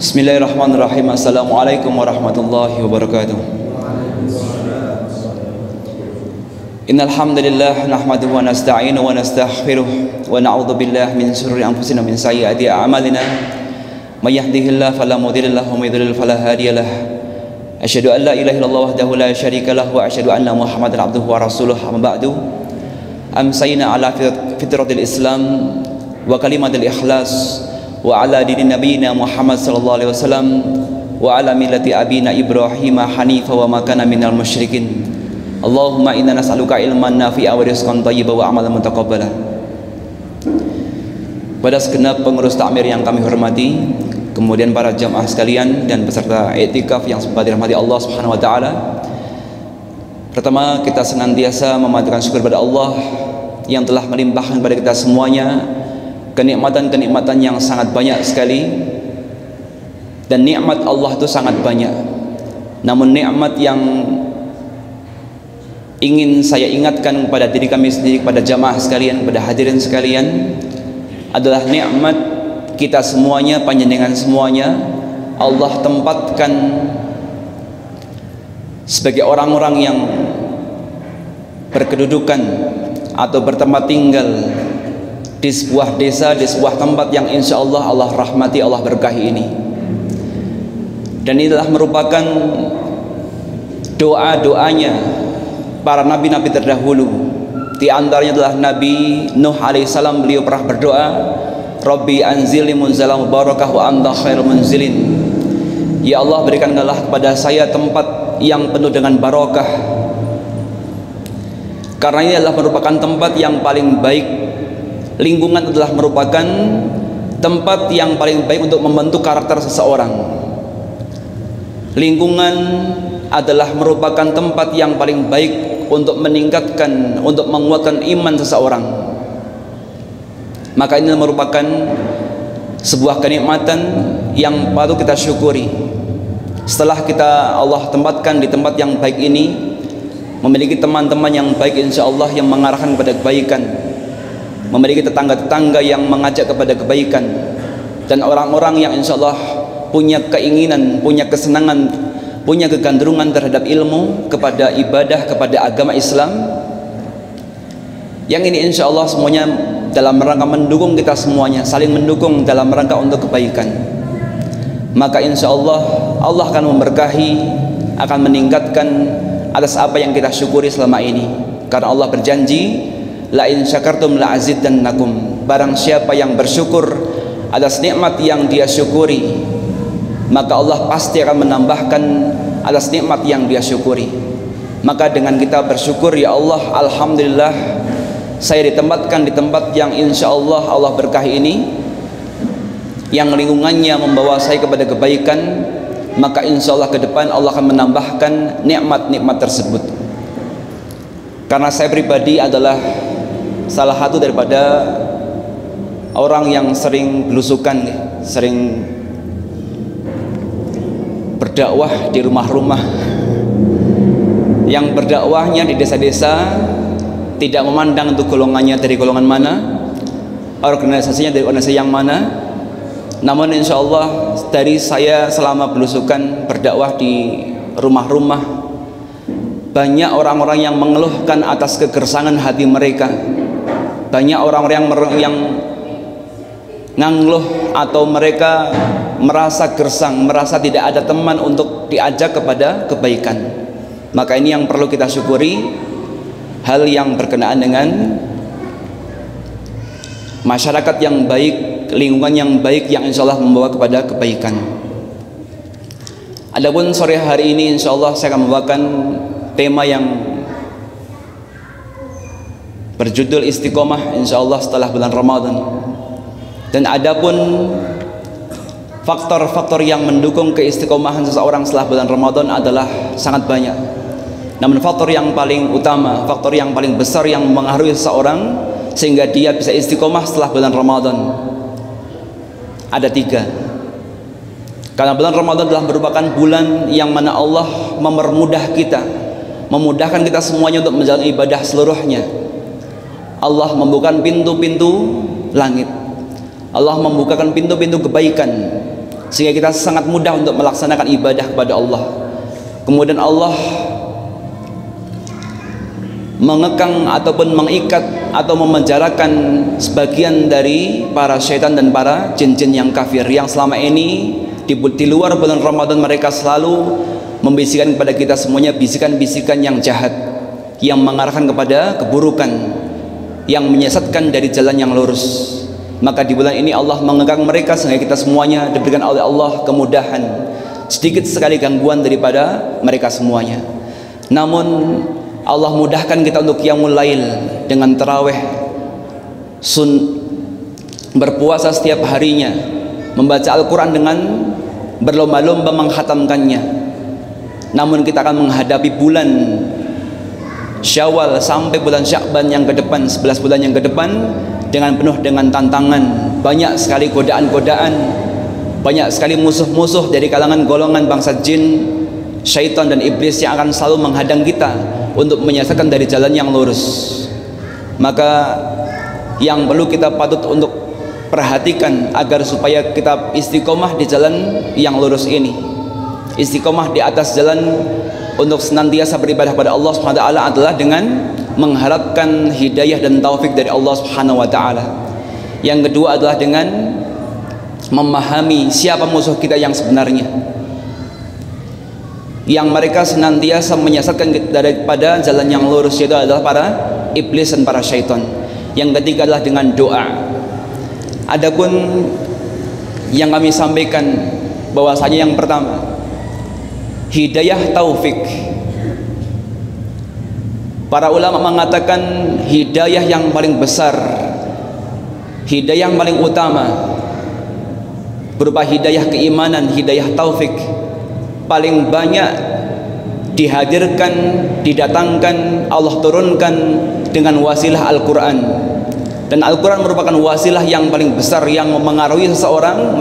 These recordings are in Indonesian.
Bismillahirrahmanirrahim. Assalamualaikum warahmatullahi wabarakatuh. Innal hamdalillah nahmaduhu wa nasta'inu wa nastaghfiruh wa na'udzu billahi min shururi anfusina min sayyiati a'malina. May yahdihillahu fala mudilla lahu wa may yudlil fala hadiyalah. Asyhadu an la ilaha illallah wahdahu la syarika lahu wa asyhadu anna Muhammadan abduhu wa rasuluh. Amma ba'du. Amsayna ala fitratil Islam wa kalimatil ikhlas wa ala dini nabiyina Muhammad sallallahu alaihi wasallam wa ala millati abina Ibrahim hanifa wa ma kana minal musyrikin. Allahumma inna nas'aluka ilman nafi'a wa rizqan thayyiban wa amalan mutaqabbala. Pada segenap pengurus takmir yang kami hormati, kemudian para jamaah sekalian dan peserta i'tikaf yang sempat dirahmati Allah Subhanahu wa taala. Pertama, kita senantiasa memanjatkan syukur kepada Allah yang telah melimpahkan kepada kita semuanya kenikmatan-kenikmatan yang sangat banyak sekali. Dan nikmat Allah itu sangat banyak. Namun nikmat yang ingin saya ingatkan kepada diri kami sendiri, kepada jamaah sekalian, kepada hadirin sekalian, adalah nikmat kita semuanya, panjenengan semuanya Allah tempatkan sebagai orang-orang yang berkedudukan atau bertempat tinggal di sebuah desa, di sebuah tempat yang insya Allah Allah rahmati, Allah berkahi ini. Dan ini adalah merupakan doa-doanya para nabi-nabi terdahulu. Di antaranya adalah Nabi Nuh alaihissalam. Beliau pernah berdoa, Rabbi anzilni munzalan mubarakah wa anta khairul munzilin. Ya Allah, berikanlah kepada saya tempat yang penuh dengan barakah, karena ini adalah merupakan tempat yang paling baik. Lingkungan adalah merupakan tempat yang paling baik untuk membentuk karakter seseorang. Lingkungan adalah merupakan tempat yang paling baik untuk meningkatkan, untuk menguatkan iman seseorang. Maka ini merupakan sebuah kenikmatan yang patut kita syukuri. Setelah kita Allah tempatkan di tempat yang baik ini, memiliki teman-teman yang baik insya Allah yang mengarahkan kepada kebaikan, memiliki tetangga-tetangga yang mengajak kepada kebaikan, dan orang-orang yang insya Allah punya keinginan, punya kesenangan, punya kegandrungan terhadap ilmu, kepada ibadah, kepada agama Islam. Yang ini insya Allah semuanya dalam rangka mendukung kita semuanya, saling mendukung dalam rangka untuk kebaikan. Maka insya Allah Allah akan memberkahi, akan meningkatkan atas apa yang kita syukuri selama ini. Karena Allah berjanji, la in syakartum la azidannakum. Barang siapa yang bersyukur atas nikmat yang dia syukuri, maka Allah pasti akan menambahkan atas nikmat yang dia syukuri. Maka dengan kita bersyukur, ya Allah, alhamdulillah saya ditempatkan di tempat yang insya Allah Allah berkahi ini, yang lingkungannya membawa saya kepada kebaikan. Maka insya Allah ke depan Allah akan menambahkan nikmat-nikmat tersebut. Karena saya pribadi adalah salah satu daripada orang yang sering belusukan, sering berdakwah di rumah-rumah, yang berdakwahnya di desa-desa, tidak memandang untuk golongannya dari golongan mana, organisasinya dari organisasi yang mana. Namun insya Allah dari saya selama belusukan berdakwah di rumah-rumah, banyak orang-orang yang mengeluhkan atas kegersangan hati mereka. Banyak orang-orang yang ngeluh atau mereka merasa gersang, merasa tidak ada teman untuk diajak kepada kebaikan. Maka ini yang perlu kita syukuri, hal yang berkenaan dengan masyarakat yang baik, lingkungan yang baik yang insya Allah membawa kepada kebaikan. Adapun sore hari ini insya Allah saya akan membawakan tema yang berjudul istiqomah insya Allah setelah bulan Ramadan. Dan adapun faktor-faktor yang mendukung keistiqomahan seseorang setelah bulan Ramadan adalah sangat banyak. Namun faktor yang paling utama, faktor yang paling besar yang mempengaruhi seseorang sehingga dia bisa istiqomah setelah bulan Ramadan, ada 3. Karena bulan Ramadan adalah merupakan bulan yang mana Allah mempermudah kita, memudahkan kita semuanya untuk menjalankan ibadah seluruhnya. Allah membukakan pintu-pintu langit, Allah membukakan pintu-pintu kebaikan, sehingga kita sangat mudah untuk melaksanakan ibadah kepada Allah. Kemudian Allah mengekang ataupun mengikat atau memenjarakan sebagian dari para syaitan dan para jin-jin yang kafir yang selama ini di luar bulan Ramadan mereka selalu membisikkan kepada kita semuanya bisikan-bisikan yang jahat, yang mengarahkan kepada keburukan, yang menyesatkan dari jalan yang lurus. Maka di bulan ini Allah mengekang mereka sehingga kita semuanya diberikan oleh Allah kemudahan, sedikit sekali gangguan daripada mereka semuanya. Namun Allah mudahkan kita untuk qiyamul lail dengan tarawih, berpuasa setiap harinya, membaca Al-Quran dengan berlomba-lomba menghatamkannya. Namun kita akan menghadapi bulan Syawal sampai bulan Sya'ban yang ke depan, 11 bulan yang ke depan, dengan penuh dengan tantangan, banyak sekali godaan-godaan, banyak sekali musuh-musuh dari kalangan golongan bangsa jin, syaitan dan iblis yang akan selalu menghadang kita untuk menyesatkan dari jalan yang lurus. Maka yang perlu kita patut untuk perhatikan agar supaya kita istiqomah di jalan yang lurus ini, istiqomah di atas jalan untuk senantiasa beribadah pada Allah Subhanahu wa taala adalah dengan mengharapkan hidayah dan taufik dari Allah Subhanahu wa taala. Yang kedua adalah dengan memahami siapa musuh kita yang sebenarnya, yang mereka senantiasa menyesatkan daripada jalan yang lurus, yaitu adalah para iblis dan para syaitan. Yang ketiga adalah dengan doa. Adapun yang kami sampaikan bahwasanya yang pertama, hidayah taufik. Para ulama mengatakan hidayah yang paling besar, hidayah yang paling utama berupa hidayah keimanan, hidayah taufik, paling banyak dihadirkan, didatangkan, Allah turunkan dengan wasilah Al-Quran. Dan Al-Quran merupakan wasilah yang paling besar yang memengaruhi seseorang.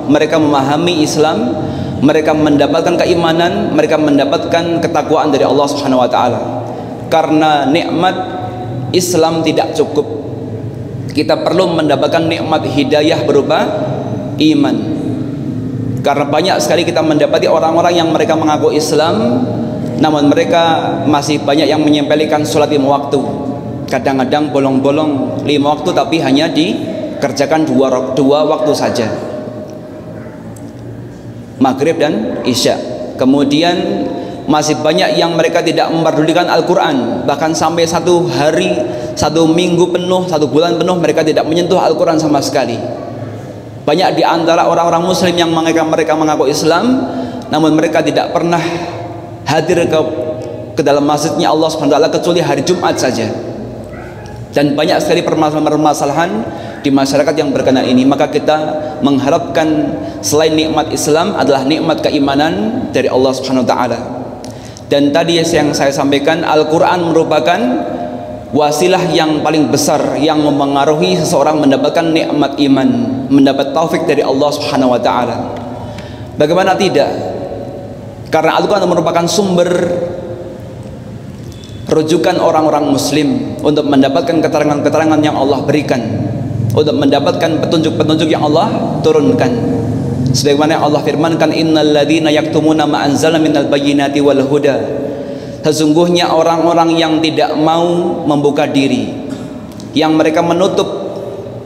Mereka memahami Islam, mereka mendapatkan keimanan, mereka mendapatkan ketakwaan dari Allah Subhanahu wa taala. Karena nikmat Islam tidak cukup, kita perlu mendapatkan nikmat hidayah berupa iman. Karena banyak sekali kita mendapati orang-orang yang mereka mengaku Islam, namun mereka masih banyak yang menyempelikan sholat 5 waktu. Kadang-kadang bolong-bolong 5 waktu tapi hanya dikerjakan 2 waktu saja, maghrib dan isya. Kemudian masih banyak yang mereka tidak memperdulikan Al-Quran, bahkan sampai 1 hari, 1 minggu penuh, 1 bulan penuh mereka tidak menyentuh Al-Quran sama sekali. Banyak di antara orang-orang muslim yang mereka mengaku Islam, namun mereka tidak pernah hadir ke dalam masjidnya Allah SWT kecuali hari Jumat saja. Dan banyak sekali permasalahan di masyarakat yang berkenaan ini. Maka kita mengharapkan selain nikmat Islam adalah nikmat keimanan dari Allah Subhanahu wa taala. Dan tadi yang saya sampaikan, Al-Quran merupakan wasilah yang paling besar yang memengaruhi seseorang mendapatkan nikmat iman, mendapat taufik dari Allah Subhanahu wa taala. Bagaimana tidak? Karena Al-Quran merupakan sumber rujukan orang-orang muslim untuk mendapatkan keterangan-keterangan yang Allah berikan, untuk mendapatkan petunjuk-petunjuk yang Allah turunkan. Sebagaimana Allah firmankan, innal ladzina yaktumuna ma anzalna minal bayyinati wal huda. Sesungguhnya orang-orang yang tidak mau membuka diri, yang mereka menutup,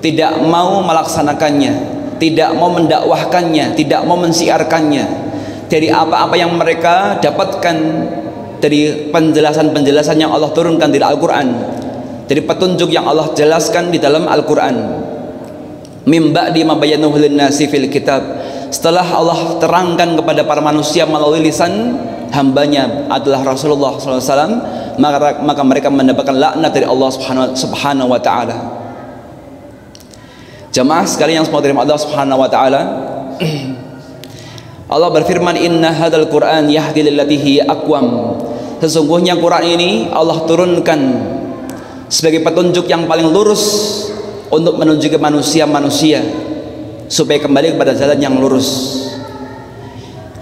tidak mau melaksanakannya, tidak mau mendakwahkannya, tidak mau mensiarkannya dari apa-apa yang mereka dapatkan dari penjelasan-penjelasan yang Allah turunkan di Al-Quran, dari petunjuk yang Allah jelaskan di dalam Al-Quran. Mim ba'di ma bayyanahu lin-nasi fil kitab, setelah Allah terangkan kepada para manusia melalui lisan hambanya adalah Rasulullah SAW, maka mereka mendapatkan laknat dari Allah Subhanahu wa taala. Jamaah sekalian yang semua terima Allah Subhanahu wa taala, Allah berfirman, inna hadzal Qur'an yahdi lillati hiya aqwam. Sesungguhnya Quran ini Allah turunkan sebagai petunjuk yang paling lurus untuk menunjuk manusia-manusia supaya kembali kepada jalan yang lurus.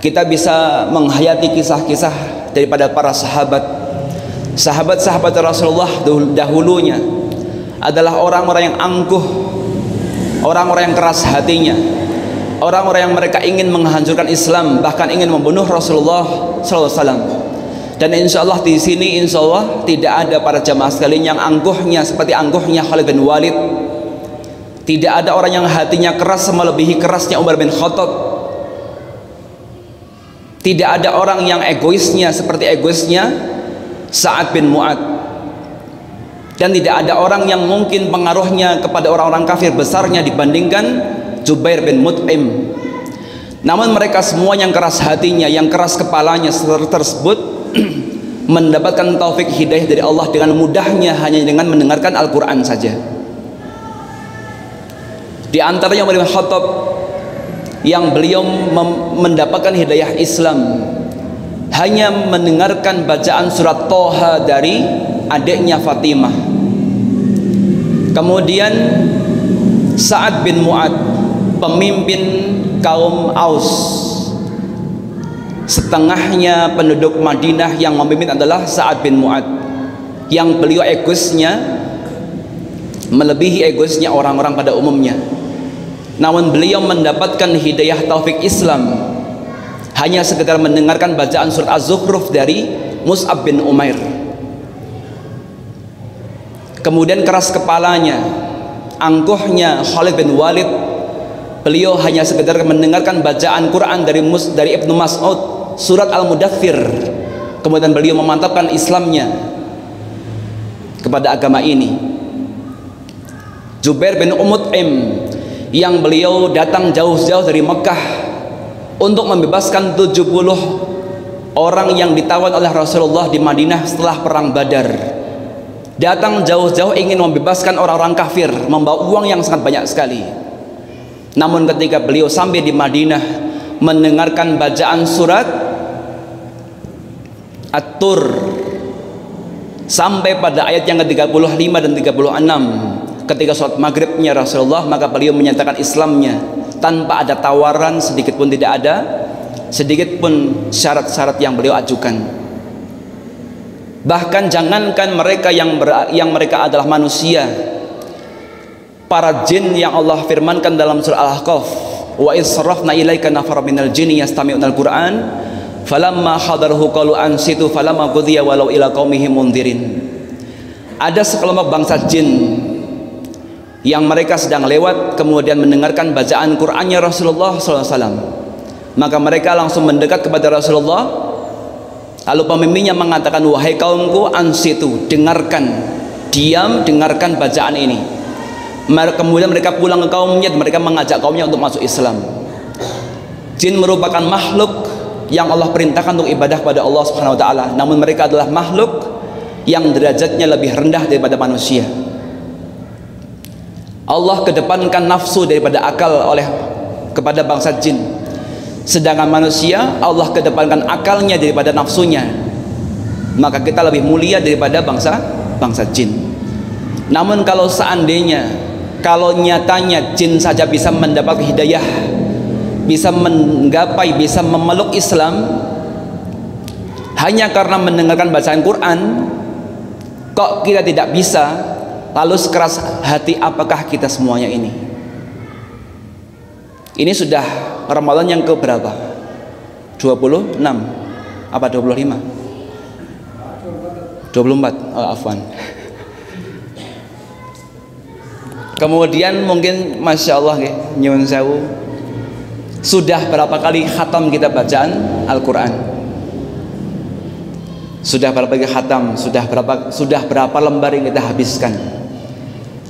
Kita bisa menghayati kisah-kisah daripada para sahabat-sahabat Rasulullah dahulunya adalah orang-orang yang angkuh, orang-orang yang keras hatinya, orang-orang yang mereka ingin menghancurkan Islam, bahkan ingin membunuh Rasulullah SAW. Dan insya Allah di sini insya Allah tidak ada para jamaah sekalian yang angkuhnya seperti angkuhnya Khalid bin Walid. Tidak ada orang yang hatinya keras melebihi kerasnya Umar bin Khattab. Tidak ada orang yang egoisnya seperti egoisnya Sa'ad bin Mu'ad. Dan tidak ada orang yang mungkin pengaruhnya kepada orang-orang kafir besarnya dibandingkan Jubair bin Mut'im. Namun mereka semua yang keras hatinya, yang keras kepalanya tersebut mendapatkan taufik hidayah dari Allah dengan mudahnya hanya dengan mendengarkan Al-Quran saja. Di antaranya Umar bin Khattab yang beliau mendapatkan hidayah Islam hanya mendengarkan bacaan surat Toha dari adiknya Fatimah. Kemudian Sa'ad bin Mu'ad, pemimpin kaum Aus, setengahnya penduduk Madinah yang memimpin adalah Sa'ad bin Mu'ad, yang beliau egoisnya melebihi egoisnya orang-orang pada umumnya. Namun beliau mendapatkan hidayah taufik Islam hanya sekedar mendengarkan bacaan surat Az-Zukhruf dari Mus'ab bin Umair. Kemudian keras kepalanya, angkuhnya Khalid bin Walid, beliau hanya sekedar mendengarkan bacaan Quran dari Ibnu Mas'ud surat Al-Mudaththir. Kemudian beliau memantapkan Islamnya kepada agama ini. Jubair bin Mut'im yang beliau datang jauh-jauh dari Mekah untuk membebaskan 70 orang yang ditawan oleh Rasulullah di Madinah setelah perang Badar. Datang jauh-jauh ingin membebaskan orang-orang kafir, membawa uang yang sangat banyak sekali. Namun ketika beliau sampai di Madinah mendengarkan bacaan surat At-Tur sampai pada ayat yang ke-35 dan 36, ketika sholat maghribnya Rasulullah, maka beliau menyatakan Islamnya tanpa ada tawaran sedikit pun, tidak ada sedikit pun syarat-syarat yang beliau ajukan. Bahkan jangankan mereka yang mereka adalah manusia, para jin yang Allah firmankan dalam surah Al-Ahqaf, wa israfna ilaika nafara minal jinni yastami'unal Qur'an falamma hadaruhu qalu ansitu falamma qudhiya walau ila qaumihim mundzirin. Ada sekelompok bangsa jin yang mereka sedang lewat kemudian mendengarkan bacaan Qur'annya Rasulullah SAW, maka mereka langsung mendekat kepada Rasulullah, lalu pemimpinnya mengatakan, wahai kaumku, ansitu, dengarkan, diam, dengarkan bacaan ini. Kemudian mereka pulang ke kaumnya, mereka mengajak kaumnya untuk masuk Islam. Jin merupakan makhluk yang Allah perintahkan untuk ibadah kepada Allah Subhanahu wa taala, namun mereka adalah makhluk yang derajatnya lebih rendah daripada manusia. Allah kedepankan nafsu daripada akal kepada bangsa jin, sedangkan manusia Allah kedepankan akalnya daripada nafsunya. Maka kita lebih mulia daripada bangsa jin. Namun kalau seandainya, kalau nyatanya jin saja bisa mendapat hidayah, bisa menggapai, bisa memeluk Islam hanya karena mendengarkan bacaan Quran, kok kita tidak bisa? Lalu sekeras hati apakah kita semuanya ini? Ini sudah Ramadan yang ke berapa? 26 apa 25? 24. Oh, afwan. Kemudian mungkin Masya Allah nyuwun sewu, sudah berapa kali khatam kita bacaan Al-Quran? Sudah berapa kali khatam? Sudah berapa lembar yang kita habiskan?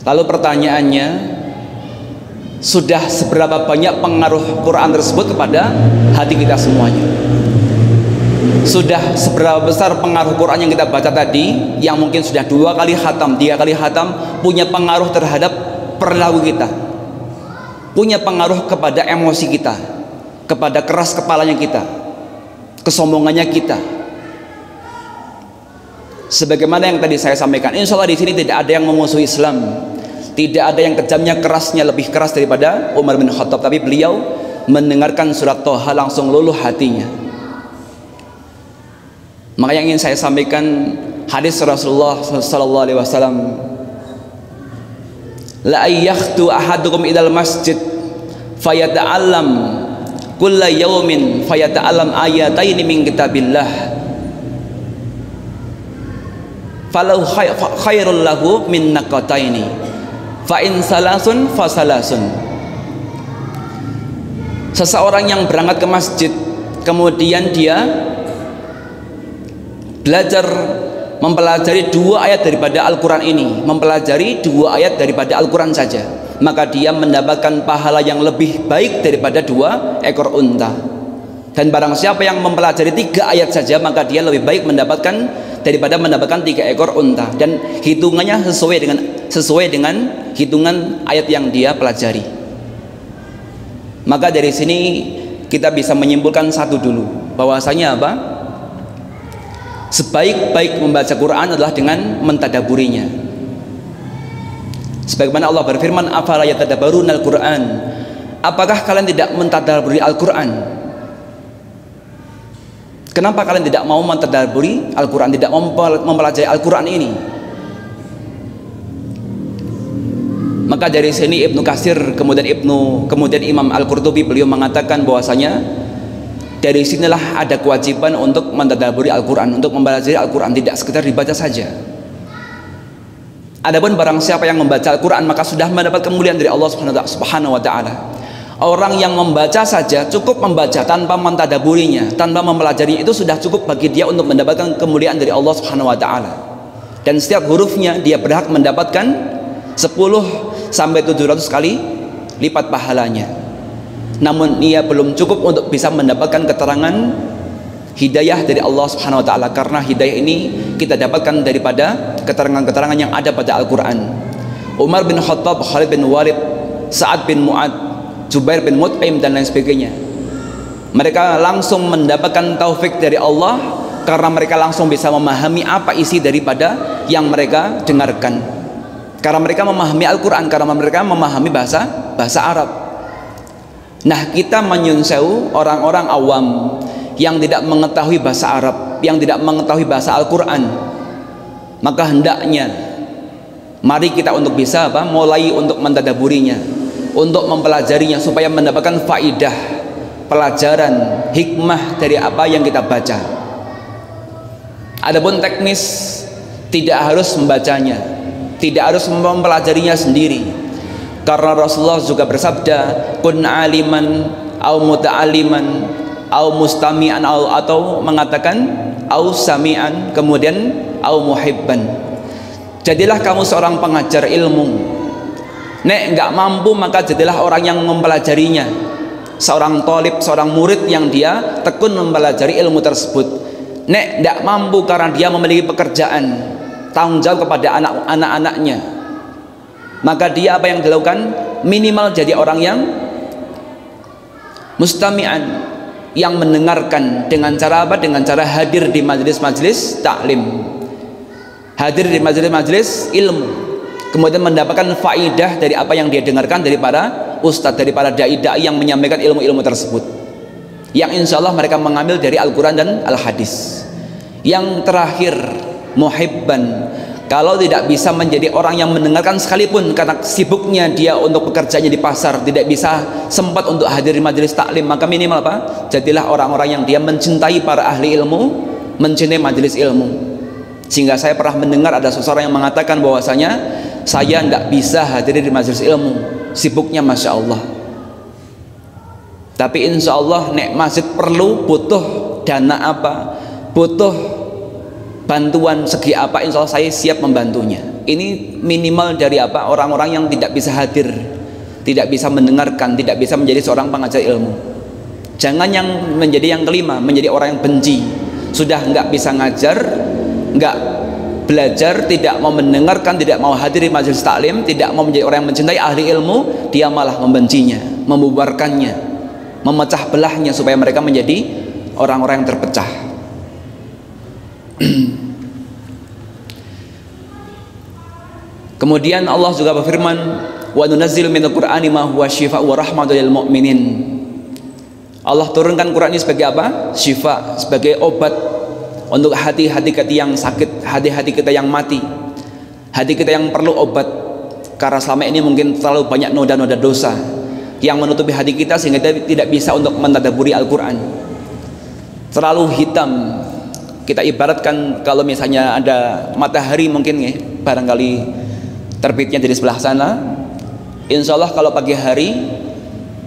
Lalu pertanyaannya, sudah seberapa banyak pengaruh Quran tersebut kepada hati kita semuanya? Sudah seberapa besar pengaruh Quran yang kita baca tadi, yang mungkin sudah 2 kali khatam, 3 kali khatam, punya pengaruh terhadap perilaku kita, punya pengaruh kepada emosi kita, kepada keras kepalanya kita, kesombongannya kita. Sebagaimana yang tadi saya sampaikan, insya Allah di sini tidak ada yang memusuhi Islam, tidak ada yang kejamnya, kerasnya lebih keras daripada Umar bin Khattab, tapi beliau mendengarkan surat Toha langsung luluh hatinya. Maka yang ingin saya sampaikan hadis Rasulullah SAW, la ayyakhtu ahadukum idal masjid fayata'allam kulla yaumin fayata'allam ayataini min kitabillah falau khairul lahu min naqataini fa in salasun fasalasun. Seseorang yang berangkat ke masjid kemudian dia belajar mempelajari 2 ayat daripada Al-Quran ini, mempelajari 2 ayat daripada Al-Quran saja, maka dia mendapatkan pahala yang lebih baik daripada 2 ekor unta. Dan barang siapa yang mempelajari 3 ayat saja, maka dia lebih baik mendapatkan daripada mendapatkan 3 ekor unta. Dan hitungannya sesuai dengan hitungan ayat yang dia pelajari. Maka dari sini kita bisa menyimpulkan satu dulu, bahwasanya apa? Sebaik-baik membaca Quran adalah dengan mentadaburinya. Sebagaimana Allah berfirman, afala yatadabbaruna al-Quran, apakah kalian tidak mentadaburi Al-Quran? Kenapa kalian tidak mau mentadaburi Al-Quran, tidak mempelajari Al-Quran ini? Maka dari sini Ibnu Katsir kemudian Imam Al-Qurtubi, beliau mengatakan bahwasanya dari sinilah ada kewajiban untuk mentadaburi Al-Quran, untuk mempelajari Al-Quran, tidak sekedar dibaca saja. Adapun barang siapa yang membaca Al-Quran maka sudah mendapat kemuliaan dari Allah Subhanahu wa taala. Orang yang membaca saja, cukup membaca tanpa mentadaburinya, tanpa mempelajari, itu sudah cukup bagi dia untuk mendapatkan kemuliaan dari Allah Subhanahu wa taala. Dan setiap hurufnya dia berhak mendapatkan 10 sampai 700 kali lipat pahalanya. Namun ia belum cukup untuk bisa mendapatkan keterangan hidayah dari Allah Subhanahu wa taala, karena hidayah ini kita dapatkan daripada keterangan-keterangan yang ada pada Al-Qur'an. Umar bin Khattab, Khalid bin Walid, Sa'ad bin Mu'ad, Jubair bin Mut'im dan lain sebagainya, mereka langsung mendapatkan taufik dari Allah karena mereka langsung bisa memahami apa isi daripada yang mereka dengarkan, karena mereka memahami Al-Quran, karena mereka memahami bahasa Arab. Nah, kita menyunsew orang-orang awam yang tidak mengetahui bahasa Arab, yang tidak mengetahui bahasa Al-Quran, maka hendaknya mari kita untuk bisa mulai untuk mentadaburinya, untuk mempelajarinya, supaya mendapatkan faidah, pelajaran, hikmah dari apa yang kita baca. Adapun teknis, tidak harus membacanya, tidak harus mempelajarinya sendiri, karena Rasulullah juga bersabda, kun aliman au muta'aliman au mustami'an, atau mengatakan au sami'an, kemudian au muhibban. Jadilah kamu seorang pengajar ilmu. Nek nggak mampu maka jadilah orang yang mempelajarinya, seorang thalib, seorang murid yang dia tekun mempelajari ilmu tersebut. Nek nggak mampu karena dia memiliki pekerjaan, tanggung jawab kepada anak-anaknya, maka dia apa yang dilakukan? Minimal jadi orang yang mustami'an, yang mendengarkan dengan cara apa? Dengan cara hadir di majelis-majelis taklim, hadir di majelis-majelis ilmu, kemudian mendapatkan faidah dari apa yang dia dengarkan dari para ustadz, dari para dai-dai yang menyampaikan ilmu-ilmu tersebut, yang insya Allah mereka mengambil dari Al-Quran dan Al-Hadis. Yang terakhir, muhibban, kalau tidak bisa menjadi orang yang mendengarkan sekalipun karena sibuknya dia untuk pekerjaannya di pasar, tidak bisa sempat untuk hadir di majelis taklim, maka minimal apa? Jadilah orang-orang yang dia mencintai para ahli ilmu, mencintai majelis ilmu. Sehingga saya pernah mendengar ada seseorang yang mengatakan bahwasanya saya tidak bisa hadir di majelis ilmu, sibuknya Masya Allah. Tapi insya Allah nek masjid perlu butuh dana apa, butuh bantuan segi apa, insya Allah saya siap membantunya. Ini minimal dari apa? Orang-orang yang tidak bisa hadir, tidak bisa mendengarkan, tidak bisa menjadi seorang pengajar ilmu. Jangan yang menjadi yang kelima, menjadi orang yang benci, sudah nggak bisa ngajar, nggak belajar, tidak mau mendengarkan, tidak mau hadir di majelis taklim, tidak mau menjadi orang yang mencintai ahli ilmu, dia malah membencinya, membubarkannya, memecah belahnya, supaya mereka menjadi orang-orang yang terpecah. Kemudian Allah juga berfirman, wa nunazzilu minal qur'ani ma huwa syifaa'un wa rahmatun lil mu'minin. Allah turunkan Quran ini sebagai apa? Syifa, sebagai obat untuk hati-hati kita yang sakit, hati-hati kita yang mati, hati kita yang perlu obat, karena selama ini mungkin terlalu banyak noda-noda dosa yang menutupi hati kita sehingga kita tidak bisa untuk mentadabburi Al-Quran. Terlalu hitam. Kita ibaratkan kalau misalnya ada matahari mungkin ya, barangkali terbitnya dari sebelah sana. Insya Allah kalau pagi hari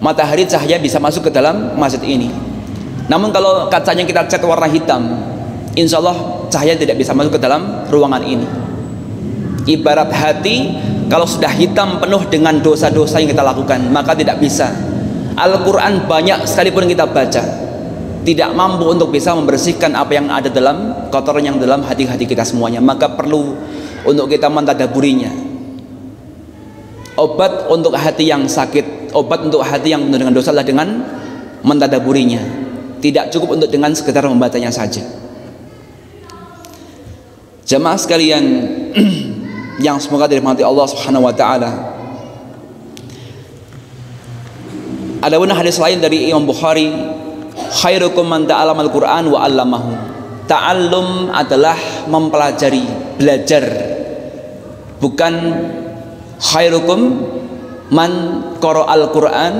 matahari cahaya bisa masuk ke dalam masjid ini. Namun kalau kacanya kita cat warna hitam, insya Allah cahaya tidak bisa masuk ke dalam ruangan ini. Ibarat hati kalau sudah hitam penuh dengan dosa-dosa yang kita lakukan, maka tidak bisa. Al-Quran banyak sekalipun kita baca, tidak mampu untuk bisa membersihkan apa yang ada dalam kotoran yang dalam hati-hati kita semuanya. Maka perlu untuk kita mentadabburinya. Obat untuk hati yang sakit, obat untuk hati yang penuh dengan dosa adalah dengan mentadabburinya. Tidak cukup untuk dengan sekedar membacanya saja. Jamaah sekalian yang semoga dirahmati Allah Subhanahu wa taala. Adapun hadis lain dari Imam Bukhari, khairukum man ta'allama al-Qur'an wa 'allamahu. Ta'allum adalah mempelajari, belajar. Bukan khairukum man qara'al Qur'an.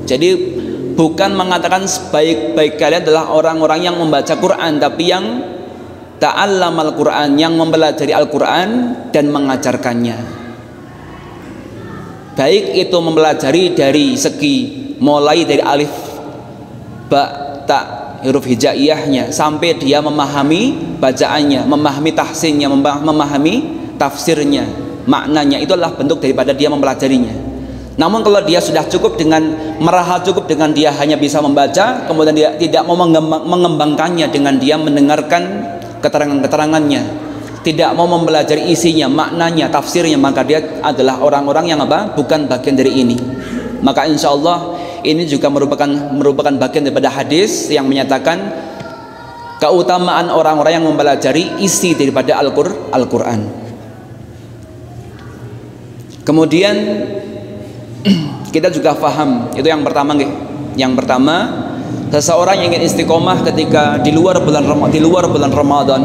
Jadi bukan mengatakan sebaik-baik kalian adalah orang-orang yang membaca Quran, tapi yang ta'allamal Quran, yang mempelajari Al-Quran dan mengajarkannya. Baik itu mempelajari dari segi mulai dari alif, ba, ta, huruf hijaiyahnya sampai dia memahami bacaannya, memahami tahsinnya, memahami tafsirnya, maknanya. Itu adalah bentuk daripada dia mempelajarinya. Namun kalau dia sudah cukup dengan merasa cukup dengan dia hanya bisa membaca, kemudian dia tidak mau mengembangkannya dengan dia mendengarkan keterangan-keterangannya, tidak mau mempelajari isinya, maknanya, tafsirnya, maka dia adalah orang-orang yang apa? Bukan bagian dari ini. Maka insya Allah ini juga merupakan bagian daripada hadis yang menyatakan keutamaan orang-orang yang mempelajari isi daripada Al-Quran. Kemudian kita juga faham, itu yang pertama nggih. Yang pertama, seseorang yang ingin istiqomah ketika di luar bulan Ramadan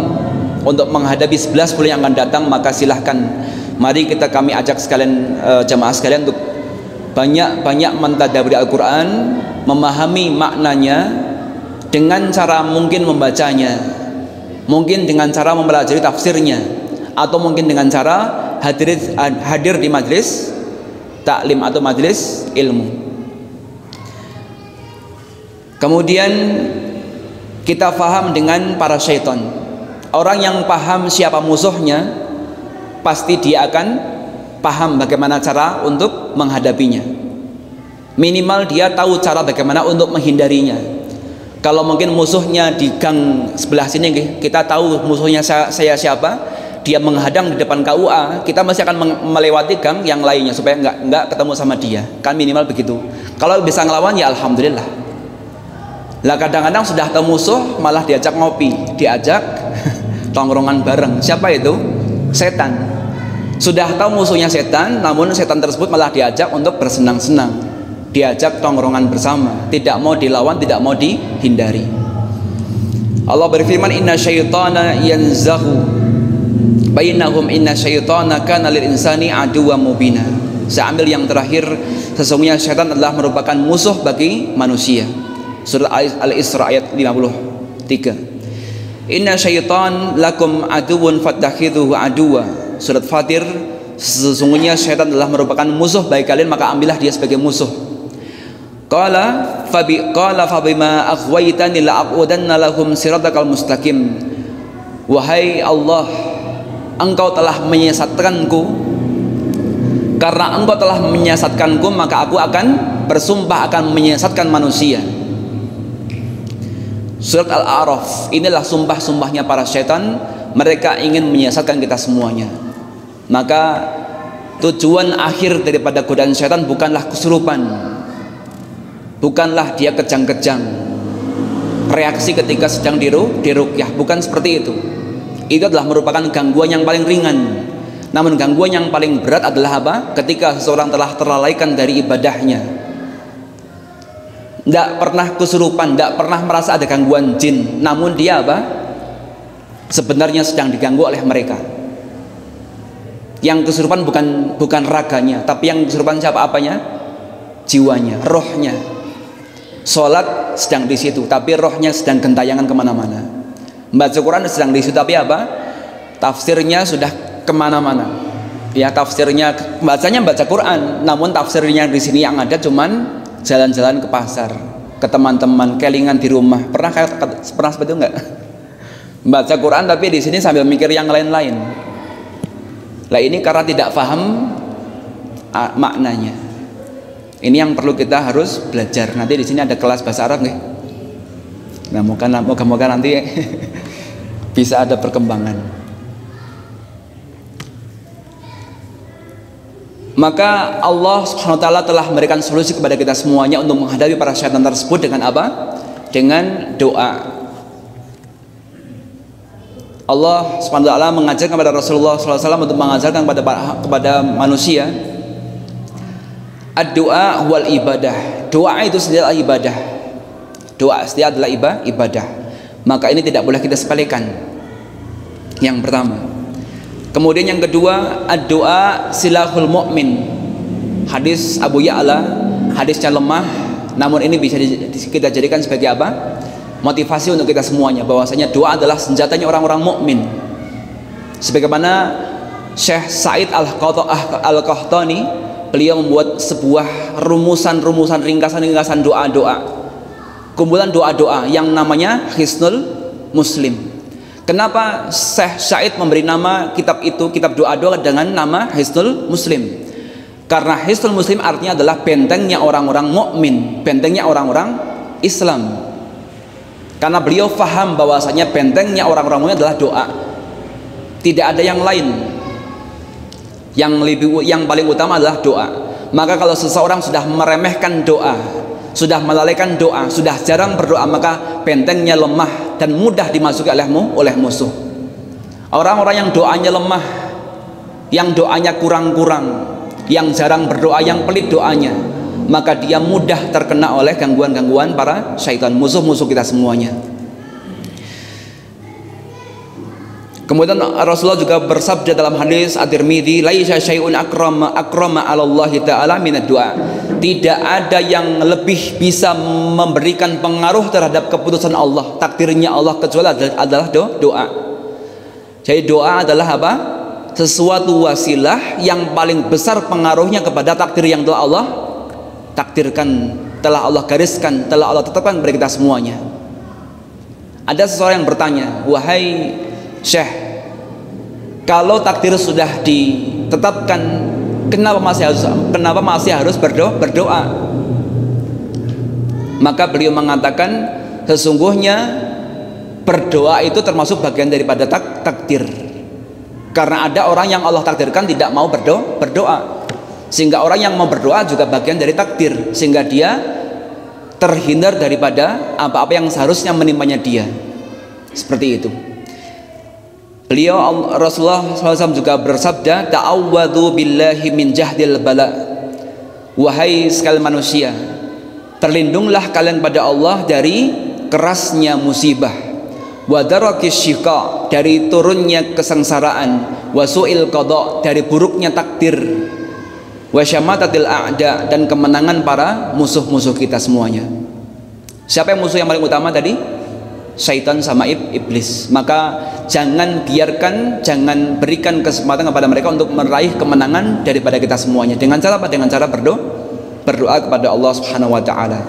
untuk menghadapi 11 bulan yang akan datang, maka silahkan mari kami ajak sekalian jamaah sekalian untuk banyak mentadabburi Al-Quran, memahami maknanya dengan cara mungkin membacanya, mungkin dengan cara mempelajari tafsirnya, atau mungkin dengan cara hadir di majlis taklim atau majlis ilmu. Kemudian kita faham dengan para syaitan. Orang yang paham siapa musuhnya, pasti dia akan paham bagaimana cara untuk menghadapinya. Minimal dia tahu cara bagaimana untuk menghindarinya. Kalau mungkin musuhnya di gang sebelah sini, kita tahu musuhnya saya siapa, dia menghadang di depan KUA, kita masih akan melewati gang yang lainnya supaya nggak ketemu sama dia. Kan minimal begitu. Kalau bisa ngelawan ya alhamdulillah. Lah kadang-kadang sudah tahu musuh malah diajak ngopi, diajak tongkrongan bareng. Siapa itu? Setan. Sudah tahu musuhnya setan, namun setan tersebut malah diajak untuk bersenang-senang, diajak tongkrongan bersama, tidak mau dilawan, tidak mau dihindari. Allah berfirman, inna syaitana yanzahu bainahum inna syaitana kana lil insani aduwwan mubina. Saya ambil yang terakhir, sesungguhnya syaitan adalah merupakan musuh bagi manusia. Surah Al-Isra ayat 53. Inna syaitan lakum aduwwun fattakhidhuhu aduwwa. Surat Fatir, sesungguhnya syaitan adalah merupakan musuh bagi kalian, maka ambillah dia sebagai musuh. Qala fabima aghwaytani la'aqudanna lahum siratakal mustaqim. Wahai Allah, Engkau telah menyesatkanku, karena Engkau telah menyesatkanku maka aku akan bersumpah akan menyesatkan manusia. Surat Al-A'raf, inilah sumpah-sumpahnya para syaitan. Mereka ingin menyesatkan kita semuanya. Maka tujuan akhir daripada godaan syaitan bukanlah kesurupan, bukanlah dia kejang-kejang, reaksi ketika sedang diruqyah, bukan seperti itu. Itu adalah merupakan gangguan yang paling ringan. Namun gangguan yang paling berat adalah apa? Ketika seseorang telah terlalaikan dari ibadahnya, tidak pernah kesurupan, tidak pernah merasa ada gangguan jin, namun dia apa? Sebenarnya sedang diganggu oleh mereka. Yang kesurupan bukan raganya, tapi yang kesurupan siapa? Apanya? jiwanya, rohnya. Sholat sedang di situ, tapi rohnya sedang gentayangan kemana-mana. Membaca Quran sedang di situ, tapi apa? Tafsirnya sudah kemana-mana. Ya, tafsirnya, bacanya baca Quran, namun tafsirnya di sini yang ada cuman jalan-jalan ke pasar, ke teman-teman, kelingan di rumah. Pernah seperti itu enggak? Baca Quran tapi di sini sambil mikir yang lain-lain. Lah ini karena tidak paham maknanya. Ini yang perlu kita harus belajar. Nanti di sini ada kelas bahasa Arab nggih. Nah, moga-moga nanti bisa ada perkembangan. Maka Allah Subhanahu wa taala telah memberikan solusi kepada kita semuanya untuk menghadapi para syaitan tersebut dengan apa? Dengan doa. Allah Subhanahu wa taala mengajarkan kepada Rasulullah SAW untuk mengajarkan kepada manusia, ad-doa wal ibadah. Doa itu sendiri adalah ibadah. Doa sendiri adalah ibadah. Maka ini tidak boleh kita sepelekan. Yang pertama. Kemudian yang kedua, ad-doa silahul mu'min. Hadis Abu Ya'la, hadisnya lemah, namun ini bisa kita jadikan sebagai apa? Motivasi untuk kita semuanya, bahwasanya doa adalah senjatanya orang-orang mukmin. Sebagaimana Syekh Sa'id Al-Qahtani, beliau membuat sebuah rumusan-rumusan, ringkasan-ringkasan doa-doa, kumpulan doa-doa yang namanya Hisnul Muslim. Kenapa Syekh Sa'id memberi nama kitab itu, kitab doa-doa, dengan nama Hisnul Muslim? Karena Hisnul Muslim artinya adalah bentengnya orang-orang mukmin, bentengnya orang-orang Islam. Karena beliau faham bahwasanya bentengnya orang-orang mukmin adalah doa. Tidak ada yang lain. Yang paling utama adalah doa. Maka kalau seseorang sudah meremehkan doa, sudah melalaikan doa, sudah jarang berdoa, maka bentengnya lemah dan mudah dimasuki oleh musuh. Orang-orang yang doanya lemah, yang doanya kurang-kurang, yang jarang berdoa, yang pelit doanya, maka dia mudah terkena oleh gangguan-gangguan para syaitan, musuh-musuh kita semuanya. Kemudian Rasulullah juga bersabda dalam hadis At-Tirmidzi, laisa syai'un akrama 'ala Allah taala minad du'a. Tidak ada yang lebih bisa memberikan pengaruh terhadap keputusan Allah, takdirnya Allah, kecuali adalah doa. Jadi doa adalah apa? Sesuatu wasilah yang paling besar pengaruhnya kepada takdir yang telah Allah takdirkan, telah Allah gariskan, telah Allah tetapkan kepada kita semuanya. Ada seseorang yang bertanya, wahai Syekh, kalau takdir sudah ditetapkan, kenapa masih harus berdoa? Maka beliau mengatakan, sesungguhnya berdoa itu termasuk bagian daripada takdir. Karena ada orang yang Allah takdirkan tidak mau berdoa, sehingga orang yang mau berdoa juga bagian dari takdir, sehingga dia terhindar daripada apa-apa yang seharusnya menimpanya dia. Seperti itu. Beliau Rasulullah SAW juga bersabda, ta'awwadhu billahi min jahdil bala. Wahai sekalian manusia, terlindunglah kalian pada Allah dari kerasnya musibah, wa darakis syiqa, dari turunnya kesengsaraan, wa su'il qada, dari buruknya takdir, wa syamatatil a'da, dan kemenangan para musuh-musuh kita semuanya. Siapa yang musuh yang paling utama tadi? Syaitan sama iblis. Maka jangan berikan kesempatan kepada mereka untuk meraih kemenangan daripada kita semuanya. Dengan cara apa? Dengan cara berdoa kepada Allah Subhanahu wa taala.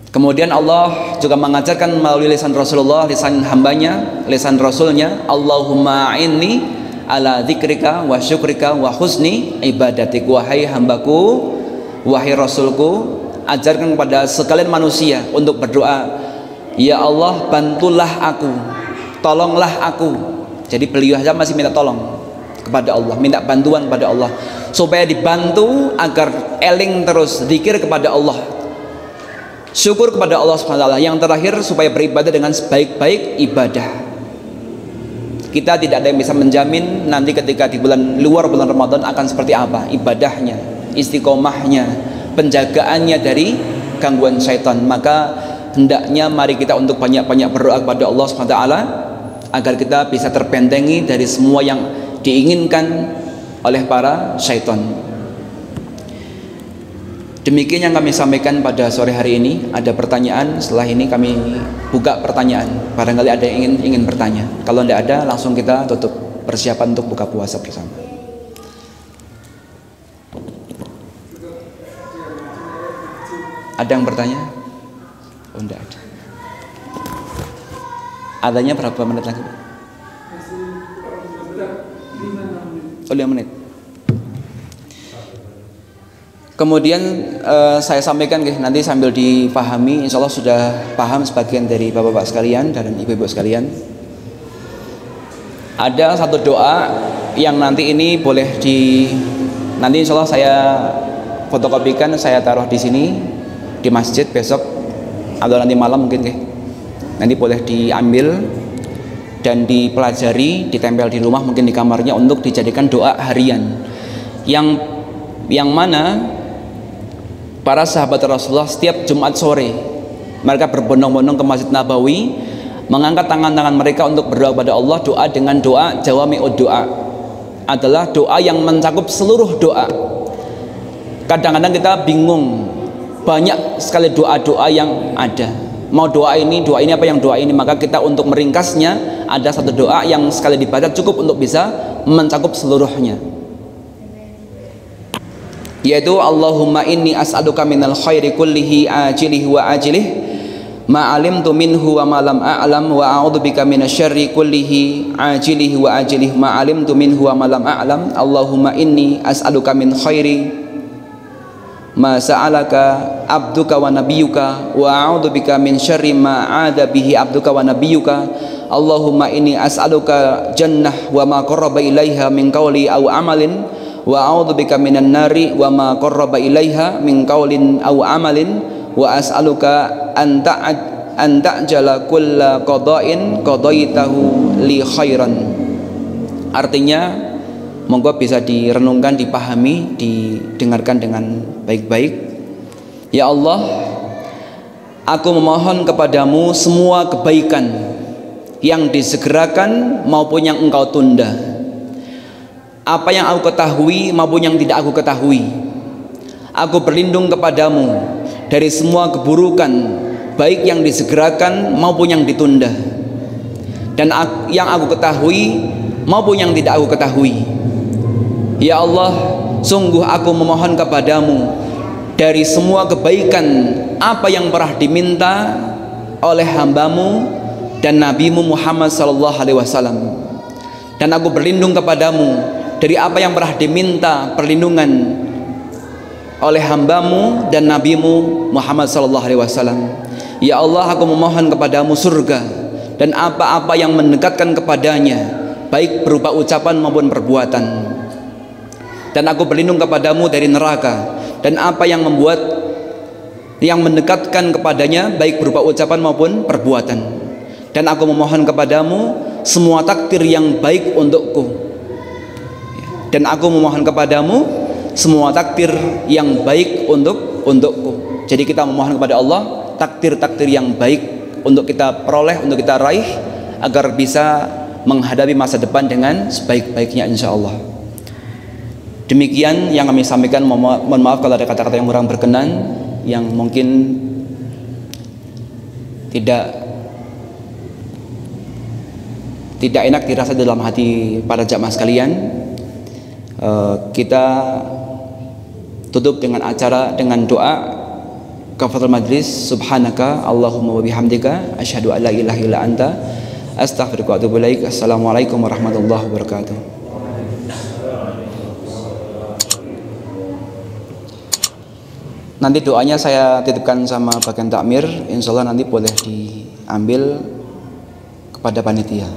Kemudian Allah juga mengajarkan melalui lisan Rasulullah, lisan hambanya, lisan Rasulnya, Allahumma inni ala dzikrika wa syukrika wa husni ibadatik. Wahai hambaku, wahai Rasulku, ajarkan kepada sekalian manusia untuk berdoa, ya Allah, bantulah aku, tolonglah aku. Jadi beliau saja masih minta tolong kepada Allah, minta bantuan kepada Allah supaya dibantu agar eling terus zikir kepada Allah, syukur kepada Allah SWT. Yang terakhir, supaya beribadah dengan sebaik-baik ibadah. Kita tidak ada yang bisa menjamin nanti ketika di luar bulan Ramadan akan seperti apa ibadahnya, istiqomahnya, penjagaannya dari gangguan syaitan. Maka hendaknya mari kita untuk banyak-banyak berdoa kepada Allah SWT agar kita bisa terbentengi dari semua yang diinginkan oleh para syaitan. Demikian yang kami sampaikan pada sore hari ini. Ada pertanyaan, setelah ini kami buka pertanyaan. Barangkali ada yang ingin bertanya. Kalau tidak ada, langsung kita tutup persiapan untuk buka puasa bersama. Ada yang bertanya? Oh, tidak ada. Adanya berapa menit lagi? Oh, 5 menit. Kemudian saya sampaikan nanti sambil dipahami, insya Allah sudah paham sebagian dari bapak-bapak sekalian dan ibu-ibu sekalian. Ada satu doa yang nanti ini boleh nanti insya Allah saya fotokopikan, saya taruh di sini di masjid besok atau nanti malam mungkin nanti boleh diambil dan dipelajari, ditempel di rumah mungkin di kamarnya untuk dijadikan doa harian yang mana para sahabat Rasulullah setiap Jumat sore mereka berbondong-bondong ke Masjid Nabawi, mengangkat tangan-tangan mereka untuk berdoa kepada Allah. Doa dengan doa jawami'ud doa adalah doa yang mencakup seluruh doa. Kadang-kadang kita bingung, banyak sekali doa-doa yang ada. Mau doa ini apa yang doa ini, maka kita untuk meringkasnya ada satu doa yang sekali dibaca cukup untuk bisa mencakup seluruhnya, yaitu Allahumma inni as'aluka minal khairi kullihi ajilihi wa ajilihi ma alimtu minhu wa ma lam a'lam wa a'udzubika minasyarri kullihi ajilihi wa ajilihi ma alimtu minhu wa ma lam a'lam. Allahumma inni as'aluka min khairi ma sa'alaka abduka wa nabiyyuka wa a'udzubika min syarri ma 'ada bihi abduka wa nabiyyuka. Allahumma inni as'aluka jannah wa ma qarraba ilaiha min qawli aw amalin wa a'udzubika minan nari wa ma qarraba ilaiha min qaulin aw amalin wa as'aluka an ta'jala kulla qada'in qadaitahu li khairan. Artinya monggo bisa direnungkan, dipahami, didengarkan dengan baik-baik. Ya Allah, aku memohon kepadamu semua kebaikan yang disegerakan maupun yang engkau tunda, apa yang aku ketahui maupun yang tidak aku ketahui. Aku berlindung kepadamu dari semua keburukan, baik yang disegerakan maupun yang ditunda, dan yang aku ketahui maupun yang tidak aku ketahui. Ya Allah, sungguh aku memohon kepadamu dari semua kebaikan apa yang pernah diminta oleh hambamu dan nabimu Muhammad sallallahu alaihi wasallam, dan aku berlindung kepadamu dari apa yang pernah diminta perlindungan oleh hambamu dan nabimu Muhammad sallallahu alaihi wasallam. Ya Allah, aku memohon kepadamu surga dan apa-apa yang mendekatkan kepadanya, baik berupa ucapan maupun perbuatan. Dan aku berlindung kepadamu dari neraka dan apa yang mendekatkan kepadanya, baik berupa ucapan maupun perbuatan. Dan aku memohon kepadamu semua takdir yang baik untukku, dan aku memohon kepadamu semua takdir yang baik untukku. Jadi kita memohon kepada Allah takdir-takdir yang baik untuk kita peroleh, untuk kita raih, agar bisa menghadapi masa depan dengan sebaik-baiknya insyaallah. Demikian yang kami sampaikan. Mohon maaf kalau ada kata-kata yang kurang berkenan, yang mungkin tidak enak dirasa dalam hati para jamaah sekalian. Kita tutup dengan doa kafaratul majlis. Subhanaka Allahumma wa bihamdika asyhadu an la ilaha illa anta astaghfiruka wa atubu ilaik. Assalamualaikum warahmatullahi wabarakatuh. Nanti doanya saya titipkan sama bagian takmir, insyaallah nanti boleh diambil kepada panitia.